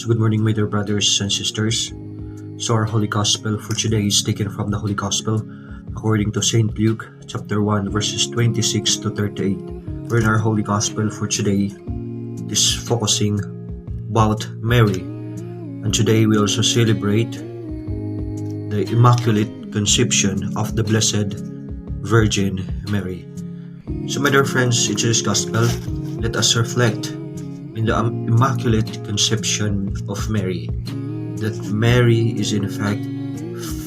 So good morning, my dear brothers and sisters. So our Holy Gospel for today is taken from the Holy Gospel according to St. Luke chapter 1 verses 26 to 38. Where in our Holy Gospel for today is focusing about Mary. And today we also celebrate the Immaculate Conception of the Blessed Virgin Mary. So my dear friends, in today's Gospel, let us reflect in the Immaculate Conception of Mary, that Mary is in fact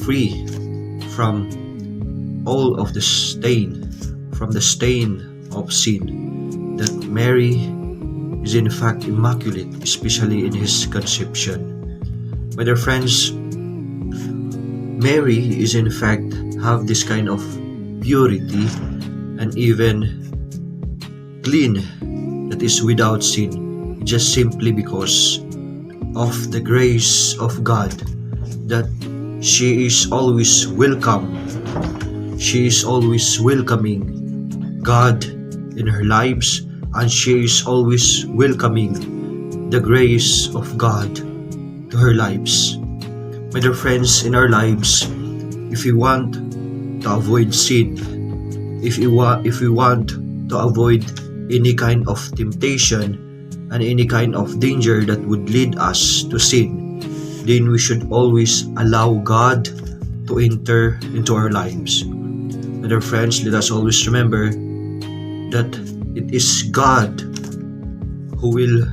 free from all of the stain, from the stain of sin, that Mary is in fact immaculate, especially in his conception. My dear friends, Mary is in fact have this kind of purity and even clean, that is without sin, just simply because of the grace of God, that she is always welcome. She is always welcoming God in her lives, and she is always welcoming the grace of God to her lives. My dear friends, in our lives, if we want to avoid sin, if we want to avoid any kind of temptation and any kind of danger that would lead us to sin, then we should always allow God to enter into our lives. My dear friends, let us always remember that it is God who will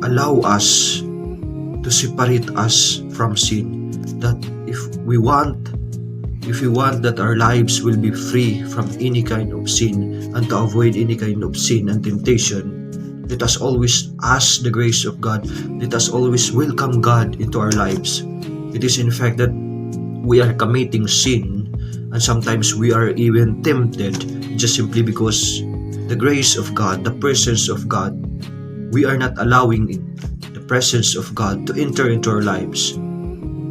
allow us to separate us from sin. That if we want that our lives will be free from any kind of sin and to avoid any kind of sin and temptation, let us always ask the grace of God. Let us always welcome God into our lives. It is in fact that we are committing sin, and sometimes we are even tempted just simply because the grace of God, the presence of God, we are not allowing the presence of God to enter into our lives.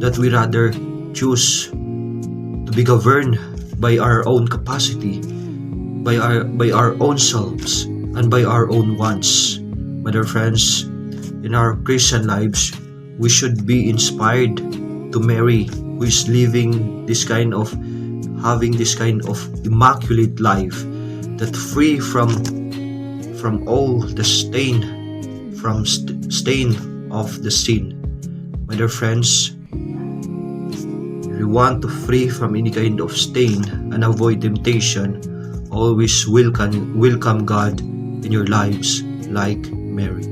That we rather choose to be governed by our own capacity, by our own selves, and by our own wants. My dear friends, in our Christian lives, we should be inspired to Mary, who is living having this kind of immaculate life, that free from all the stain of the sin. My dear friends, if you want to free from any kind of stain and avoid temptation, always welcome God in your lives like Mary.